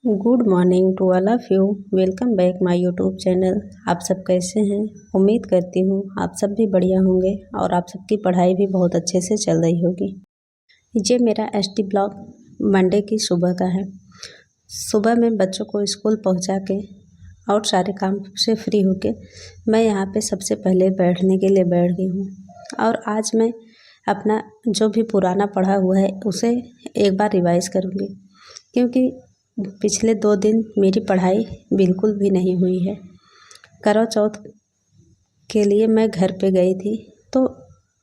Good morning to all of you. Welcome back my YouTube channel. आप सब कैसे हैं? उम्मीद करती हूँ आप सब भी बढ़िया होंगे और आप सबकी पढ़ाई भी बहुत अच्छे से चल रही होगी। ये मेरा एसटी ब्लॉग मंडे की सुबह का है। सुबह में बच्चों को स्कूल पहुँचा के और सारे काम से फ्री होके मैं यहाँ पे सबसे पहले बैठने के लिए बैठ गई हूँ और आज मैं अपना जो भी पुराना पढ़ा हुआ है उसे एक बार रिवाइज़ करूँगी, क्योंकि पिछले 2 दिन मेरी पढ़ाई बिल्कुल भी नहीं हुई है। करवा चौथ के लिए मैं घर पे गई थी, तो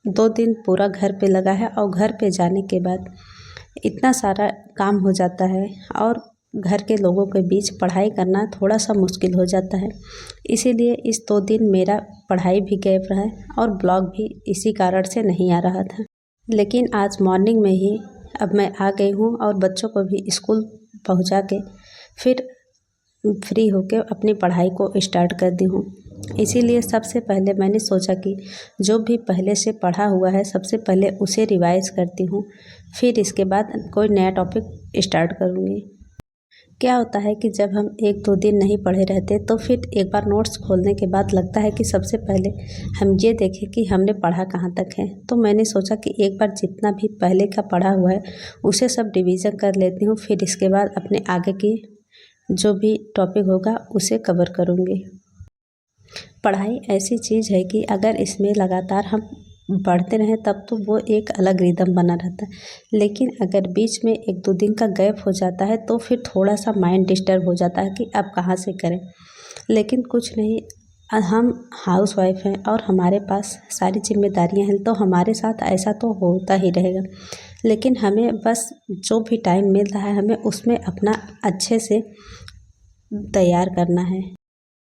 2 दिन पूरा घर पे लगा है और घर पे जाने के बाद इतना सारा काम हो जाता है और घर के लोगों के बीच पढ़ाई करना थोड़ा सा मुश्किल हो जाता है। इसीलिए इस 2 दिन मेरा पढ़ाई भी गैप रहा है और ब्लॉग भी इसी कारण से नहीं आ रहा था। लेकिन आज मॉर्निंग में ही अब मैं आ गई हूँ और बच्चों को भी स्कूल पहुँचा के फिर फ्री होके अपनी पढ़ाई को स्टार्ट कर दी हूँ। इसीलिए सबसे पहले मैंने सोचा कि जो भी पहले से पढ़ा हुआ है सबसे पहले उसे रिवाइज़ करती हूँ, फिर इसके बाद कोई नया टॉपिक स्टार्ट करूँगी। क्या होता है कि जब हम 1-2 दिन नहीं पढ़े रहते तो फिर एक बार नोट्स खोलने के बाद लगता है कि सबसे पहले हम ये देखें कि हमने पढ़ा कहाँ तक है। तो मैंने सोचा कि एक बार जितना भी पहले का पढ़ा हुआ है उसे सब रिवीज़न कर लेती हूँ, फिर इसके बाद अपने आगे की जो भी टॉपिक होगा उसे कवर करूँगी। पढ़ाई ऐसी चीज़ है कि अगर इसमें लगातार हम पढ़ते रहें तब तो वो एक अलग रिदम बना रहता है, लेकिन अगर बीच में 1-2 दिन का गैप हो जाता है तो फिर थोड़ा सा माइंड डिस्टर्ब हो जाता है कि अब कहाँ से करें। लेकिन कुछ नहीं, हम हाउसवाइफ हैं और हमारे पास सारी जिम्मेदारियां हैं, तो हमारे साथ ऐसा तो होता ही रहेगा। लेकिन हमें बस जो भी टाइम मिल रहा है हमें उसमें अपना अच्छे से तैयार करना है।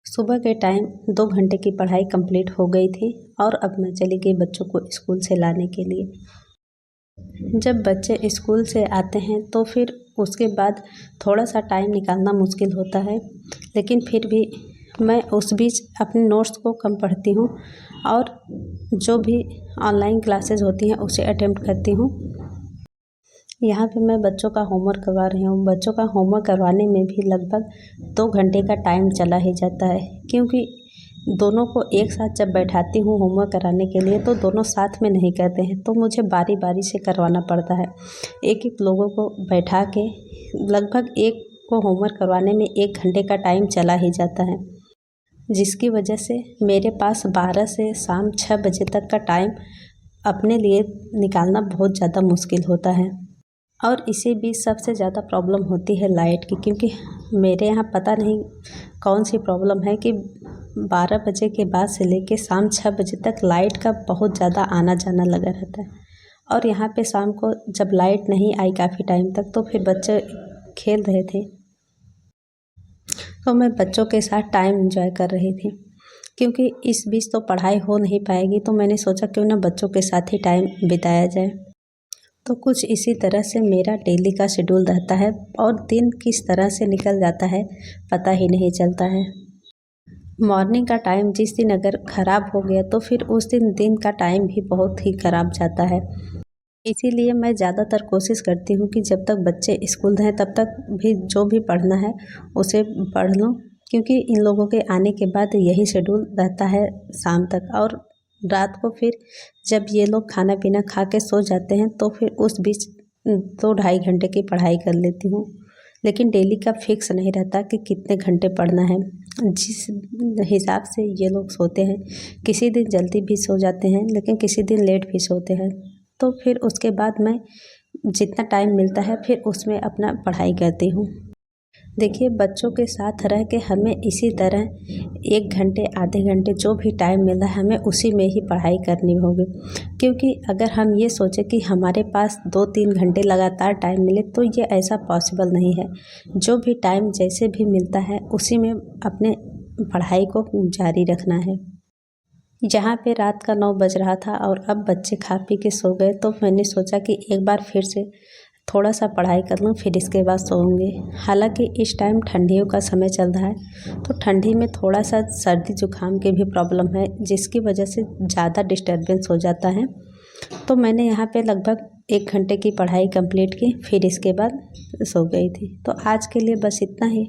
सुबह के टाइम 2 घंटे की पढ़ाई कंप्लीट हो गई थी और अब मैं चली गई बच्चों को स्कूल से लाने के लिए। जब बच्चे स्कूल से आते हैं तो फिर उसके बाद थोड़ा सा टाइम निकालना मुश्किल होता है, लेकिन फिर भी मैं उस बीच अपने नोट्स को कम पढ़ती हूँ और जो भी ऑनलाइन क्लासेस होती हैं उसे अटेम्प्ट करती हूँ। यहाँ पे मैं बच्चों का होमवर्क करवा रही हूँ। बच्चों का होमवर्क करवाने में भी लगभग 2 घंटे का टाइम चला ही जाता है, क्योंकि दोनों को एक साथ जब बैठाती हूँ होमवर्क कराने के लिए तो दोनों साथ में नहीं करते हैं, तो मुझे बारी बारी से करवाना पड़ता है। एक एक लोगों को बैठा के लगभग एक को होमवर्क करवाने में 1 घंटे का टाइम चला ही जाता है, जिसकी वजह से मेरे पास 12 से शाम 6 बजे तक का टाइम अपने लिए निकालना बहुत ज़्यादा मुश्किल होता है। और इसी बीच सबसे ज़्यादा प्रॉब्लम होती है लाइट की, क्योंकि मेरे यहाँ पता नहीं कौन सी प्रॉब्लम है कि 12 बजे के बाद से लेके शाम 6 बजे तक लाइट का बहुत ज़्यादा आना जाना लगा रहता है। और यहाँ पे शाम को जब लाइट नहीं आई काफ़ी टाइम तक तो फिर बच्चे खेल रहे थे, तो मैं बच्चों के साथ टाइम एंजॉय कर रही थी। क्योंकि इस बीच तो पढ़ाई हो नहीं पाएगी, तो मैंने सोचा क्यों ना बच्चों के साथ ही टाइम बिताया जाए। तो कुछ इसी तरह से मेरा डेली का शेड्यूल रहता है और दिन किस तरह से निकल जाता है पता ही नहीं चलता है। मॉर्निंग का टाइम जिस दिन अगर ख़राब हो गया तो फिर उस दिन का टाइम भी बहुत ही ख़राब जाता है। इसीलिए मैं ज़्यादातर कोशिश करती हूँ कि जब तक बच्चे स्कूल हैं तब तक भी जो भी पढ़ना है उसे पढ़ लूँ, क्योंकि इन लोगों के आने के बाद यही शेड्यूल रहता है शाम तक। और रात को फिर जब ये लोग खाना पीना खा के सो जाते हैं तो फिर उस बीच 2-2.5 घंटे की पढ़ाई कर लेती हूँ। लेकिन डेली का फिक्स नहीं रहता कि कितने घंटे पढ़ना है। जिस हिसाब से ये लोग सोते हैं, किसी दिन जल्दी भी सो जाते हैं लेकिन किसी दिन लेट भी सोते हैं, तो फिर उसके बाद मैं जितना टाइम मिलता है फिर उसमें अपना पढ़ाई करती हूँ। देखिए, बच्चों के साथ रह के हमें इसी तरह 1 घंटे आधे घंटे जो भी टाइम मिला है हमें उसी में ही पढ़ाई करनी होगी, क्योंकि अगर हम ये सोचें कि हमारे पास 2-3 घंटे लगातार टाइम मिले तो ये ऐसा पॉसिबल नहीं है। जो भी टाइम जैसे भी मिलता है उसी में अपने पढ़ाई को जारी रखना है। जहाँ पे रात का 9 बज रहा था और अब बच्चे खा पी के सो गए, तो मैंने सोचा कि एक बार फिर से थोड़ा सा पढ़ाई कर लूँ, फिर इसके बाद सोऊंगी। हालांकि इस टाइम ठंडियों का समय चल रहा है, तो ठंडी में थोड़ा सा सर्दी जुकाम की भी प्रॉब्लम है, जिसकी वजह से ज़्यादा डिस्टर्बेंस हो जाता है। तो मैंने यहाँ पे लगभग 1 घंटे की पढ़ाई कंप्लीट की, फिर इसके बाद सो गई थी। तो आज के लिए बस इतना ही।